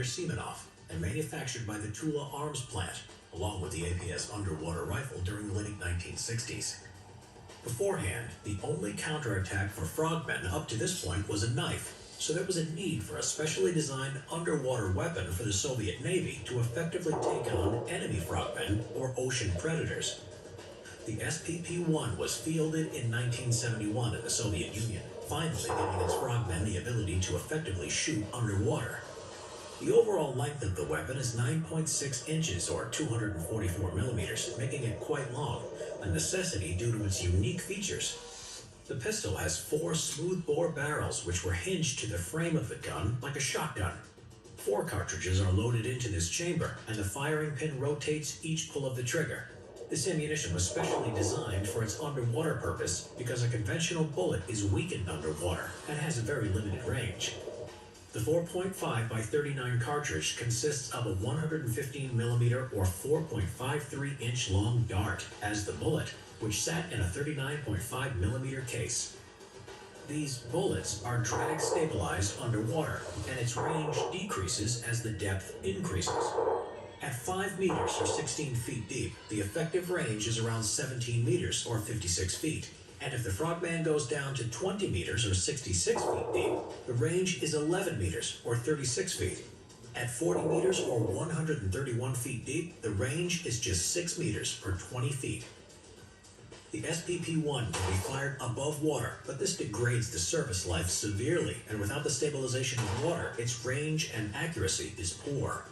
Semenov and manufactured by the Tula Arms Plant, along with the APS underwater rifle during the late 1960s. Beforehand, the only counterattack for frogmen up to this point was a knife, so there was a need for a specially designed underwater weapon for the Soviet Navy to effectively take on enemy frogmen or ocean predators. The SPP-1 was fielded in 1971 in the Soviet Union, finally giving its frogmen the ability to effectively shoot underwater. The overall length of the weapon is 9.6 inches or 244 millimeters, making it quite long, a necessity due to its unique features. The pistol has 4 smooth-bore barrels which were hinged to the frame of the gun like a shotgun. 4 cartridges are loaded into this chamber, and the firing pin rotates each pull of the trigger. This ammunition was specially designed for its underwater purpose because a conventional bullet is weakened underwater and has a very limited range. The 4.5 by 39 cartridge consists of a 115mm or 4.53 inch long dart as the bullet, which sat in a 39.5mm case. These bullets are drag stabilized underwater, and its range decreases as the depth increases. At 5 meters or 16 feet deep, the effective range is around 17 meters or 56 feet. And if the frogman goes down to 20 meters or 66 feet deep, the range is 11 meters or 36 feet. At 40 meters or 131 feet deep, the range is just 6 meters or 20 feet. The SPP-1 can be fired above water, but this degrades the surface life severely, and without the stabilization of water, its range and accuracy is poor.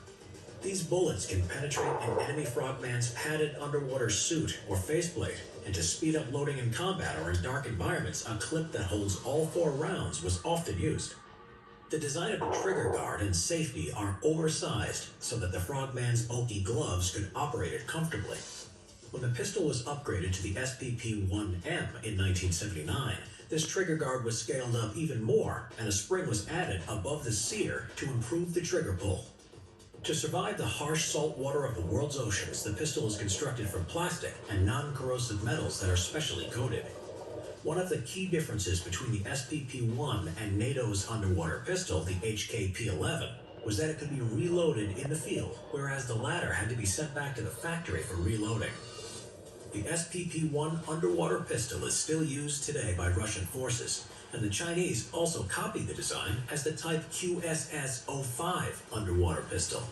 These bullets can penetrate an enemy frogman's padded underwater suit or faceplate, and to speed up loading in combat or in dark environments, a clip that holds all 4 rounds was often used. The design of the trigger guard and safety are oversized so that the frogman's bulky gloves could operate it comfortably. When the pistol was upgraded to the SPP-1M in 1979, this trigger guard was scaled up even more, and a spring was added above the sear to improve the trigger pull. To survive the harsh salt water of the world's oceans, the pistol is constructed from plastic and non-corrosive metals that are specially coated. One of the key differences between the SPP-1 and NATO's underwater pistol, the HKP-11, was that it could be reloaded in the field, whereas the latter had to be sent back to the factory for reloading. The SPP-1 underwater pistol is still used today by Russian forces, and the Chinese also copied the design as the Type QSS-05 underwater pistol.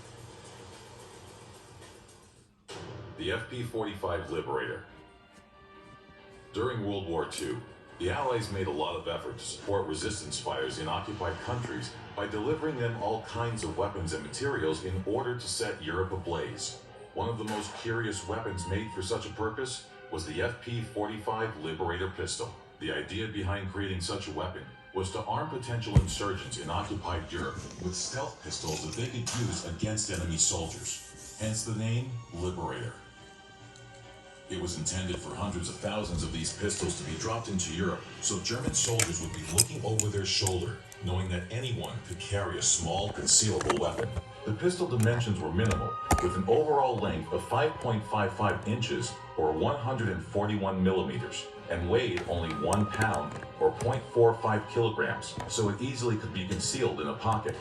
The FP-45 Liberator. During World War II, the Allies made a lot of effort to support resistance fighters in occupied countries by delivering them all kinds of weapons and materials in order to set Europe ablaze. One of the most curious weapons made for such a purpose was the FP-45 Liberator pistol. The idea behind creating such a weapon was to arm potential insurgents in occupied Europe with stealth pistols that they could use against enemy soldiers, hence the name Liberator. It was intended for hundreds of thousands of these pistols to be dropped into Europe, so German soldiers would be looking over their shoulder, knowing that anyone could carry a small, concealable weapon. The pistol dimensions were minimal, with an overall length of 5.55 inches or 141 millimeters, and weighed only 1 pound or 0.45 kilograms, so it easily could be concealed in a pocket.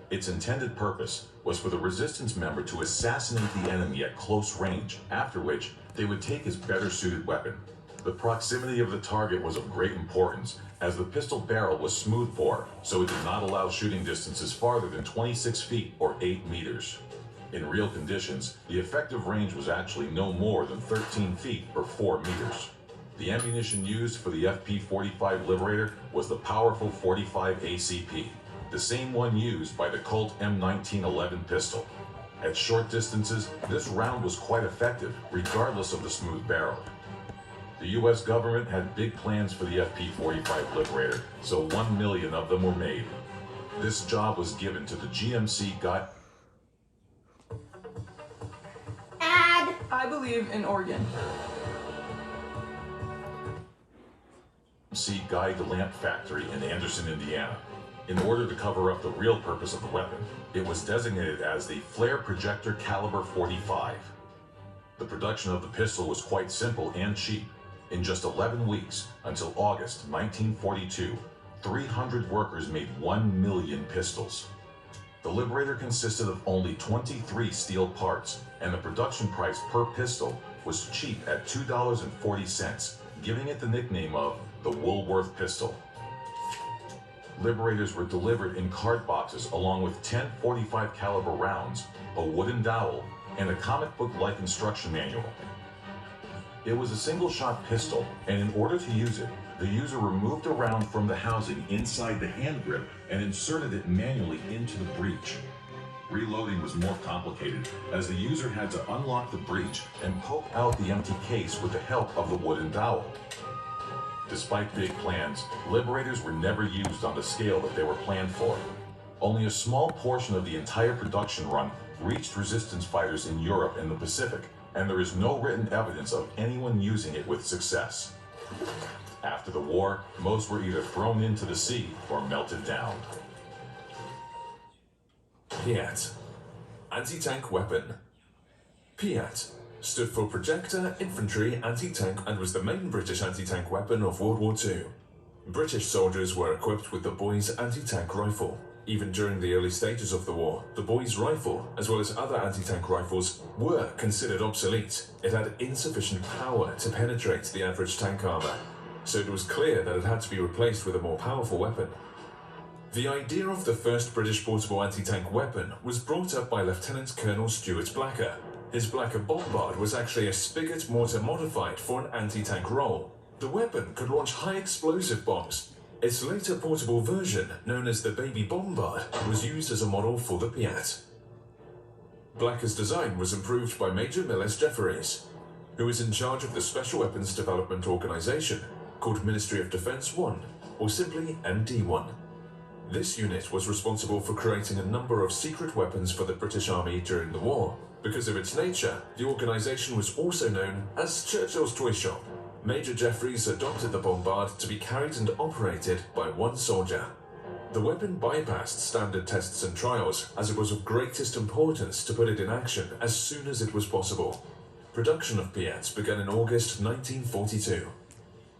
Its intended purpose was for the resistance member to assassinate the enemy at close range, after which they would take his better suited weapon. The proximity of the target was of great importance, as the pistol barrel was smooth bore, so it did not allow shooting distances farther than 26 feet or 8 meters. In real conditions, the effective range was actually no more than 13 feet or 4 meters. The ammunition used for the FP-45 Liberator was the powerful 45 ACP, the same one used by the Colt M1911 pistol. At short distances, this round was quite effective, regardless of the smooth barrel. The US government had big plans for the FP-45 Liberator, so 1 million of them were made. This job was given to the GMC Guy. I believe in Oregon. Guy DeLamp factory in Anderson, Indiana. In order to cover up the real purpose of the weapon, it was designated as the Flare Projector Caliber 45. The production of the pistol was quite simple and cheap. In just 11 weeks, until August 1942, 300 workers made 1 million pistols. The Liberator consisted of only 23 steel parts, and the production price per pistol was cheap at $2.40, giving it the nickname of the Woolworth pistol. Liberators were delivered in card boxes along with 10 .45 caliber rounds, a wooden dowel, and a comic book-like instruction manual. It was a single-shot pistol, and in order to use it, the user removed a round from the housing inside the hand grip and inserted it manually into the breech. Reloading was more complicated, as the user had to unlock the breech and poke out the empty case with the help of the wooden dowel. Despite big plans, Liberators were never used on the scale that they were planned for. Only a small portion of the entire production run reached resistance fighters in Europe and the Pacific, and there is no written evidence of anyone using it with success. After the war, most were either thrown into the sea or melted down. PIAT, anti-tank weapon. PIAT stood for Projector Infantry Anti-Tank and was the main British anti-tank weapon of World War II. British soldiers were equipped with the Boys anti-tank rifle. Even during the early stages of the war, the Boys rifle, as well as other anti-tank rifles, were considered obsolete. It had insufficient power to penetrate the average tank armor, so it was clear that it had to be replaced with a more powerful weapon. The idea of the first British portable anti-tank weapon was brought up by Lieutenant Colonel Stuart Blacker. His Blacker Bombard was actually a spigot mortar modified for an anti-tank role. The weapon could launch high explosive bombs. Its later portable version, known as the Baby Bombard, was used as a model for the PIAT. Blacker's design was improved by Major Millis Jefferies, who was in charge of the Special Weapons Development Organization, called Ministry of Defense 1, or simply MD1. This unit was responsible for creating a number of secret weapons for the British Army during the war. Because of its nature, the organization was also known as Churchill's Toy Shop. Major Jefferies adopted the bombard to be carried and operated by one soldier. The weapon bypassed standard tests and trials, as it was of greatest importance to put it in action as soon as it was possible. Production of PIATs began in August 1942.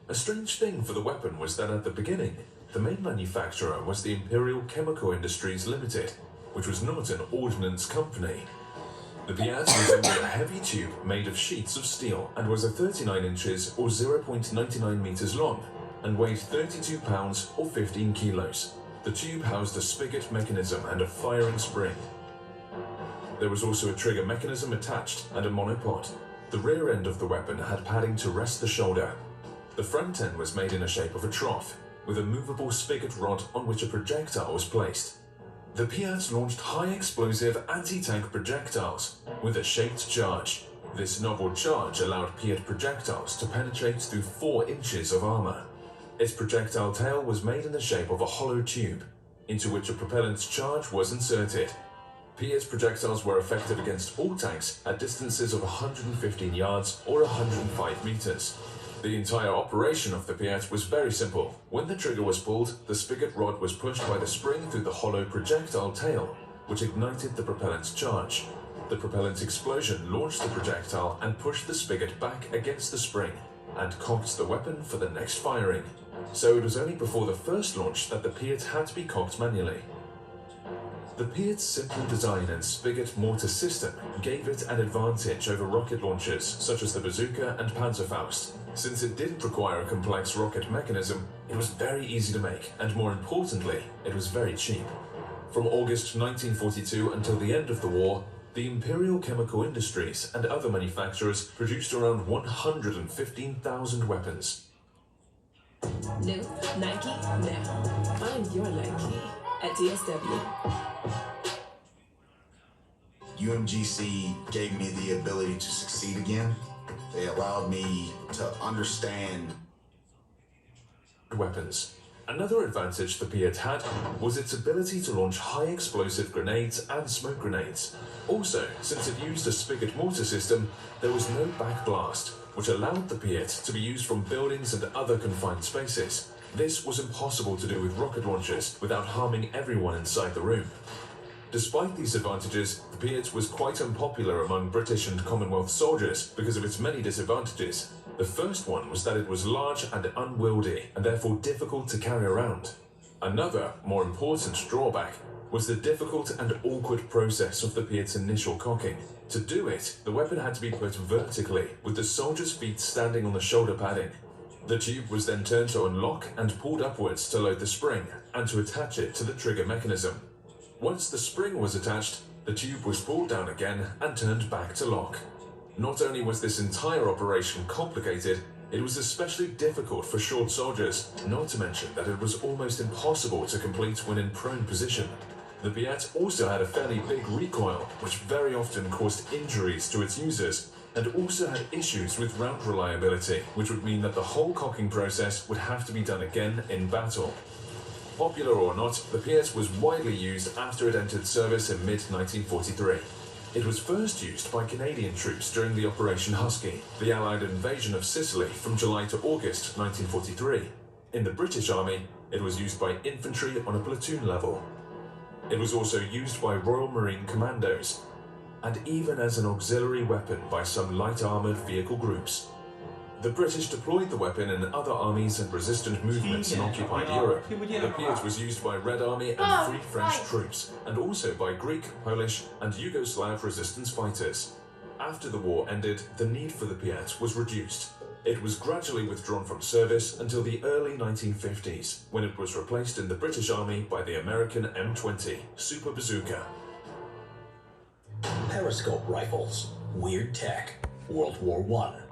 A strange thing for the weapon was that at the beginning, the main manufacturer was the Imperial Chemical Industries Limited, which was not an ordnance company. The PIAT was only a heavy tube made of sheets of steel and was a 39 inches or 0.99 meters long and weighed 32 pounds or 15 kilos. The tube housed a spigot mechanism and a firing spring. There was also a trigger mechanism attached and a monopod. The rear end of the weapon had padding to rest the shoulder. The front end was made in the shape of a trough, with a movable spigot rod on which a projectile was placed. The PIAT launched high-explosive anti-tank projectiles with a shaped charge. This novel charge allowed PIAT projectiles to penetrate through 4 inches of armor. Its projectile tail was made in the shape of a hollow tube, into which a propellant charge was inserted. PIAT projectiles were effective against all tanks at distances of 115 yards or 105 meters. The entire operation of the PIAT was very simple. When the trigger was pulled, the spigot rod was pushed by the spring through the hollow projectile tail, which ignited the propellant's charge. The propellant's explosion launched the projectile and pushed the spigot back against the spring, and cocked the weapon for the next firing. So it was only before the first launch that the PIAT had to be cocked manually. The PIAT's simple design and spigot mortar system gave it an advantage over rocket launchers such as the Bazooka and Panzerfaust. Since it didn't require a complex rocket mechanism, it was very easy to make, and more importantly, it was very cheap. From August 1942 until the end of the war, the Imperial Chemical Industries and other manufacturers produced around 115,000 weapons. New Nike now. Find your Nike at DSW. UMGC gave me the ability to succeed again. They allowed me to understand weapons. Another advantage the PIAT had was its ability to launch high explosive grenades and smoke grenades. Also, since it used a spigot mortar system, there was no backblast, which allowed the PIAT to be used from buildings and other confined spaces. This was impossible to do with rocket launchers without harming everyone inside the room. Despite these advantages, the PIAT was quite unpopular among British and Commonwealth soldiers because of its many disadvantages. The first one was that it was large and unwieldy, and therefore difficult to carry around. Another, more important drawback was the difficult and awkward process of the Piat's initial cocking. To do it, the weapon had to be put vertically, with the soldier's feet standing on the shoulder padding. The tube was then turned to unlock and pulled upwards to load the spring, and to attach it to the trigger mechanism. Once the spring was attached, the tube was pulled down again and turned back to lock. Not only was this entire operation complicated, it was especially difficult for short soldiers, not to mention that it was almost impossible to complete when in prone position. The Piat also had a fairly big recoil, which very often caused injuries to its users, and also had issues with round reliability, which would mean that the whole cocking process would have to be done again in battle. Popular or not, the Piat was widely used after it entered service in mid-1943. It was first used by Canadian troops during the Operation Husky, the Allied invasion of Sicily from July to August 1943. In the British Army, it was used by infantry on a platoon level. It was also used by Royal Marine Commandos, and even as an auxiliary weapon by some light armoured vehicle groups. The British deployed the weapon in other armies and resistant movements in occupied Europe. The Piat was used by Red Army and Free French troops, and also by Greek, Polish, and Yugoslav resistance fighters. After the war ended, the need for the Piat was reduced. It was gradually withdrawn from service until the early 1950s, when it was replaced in the British Army by the American M20 Super Bazooka. Periscope rifles, weird tech, World War I.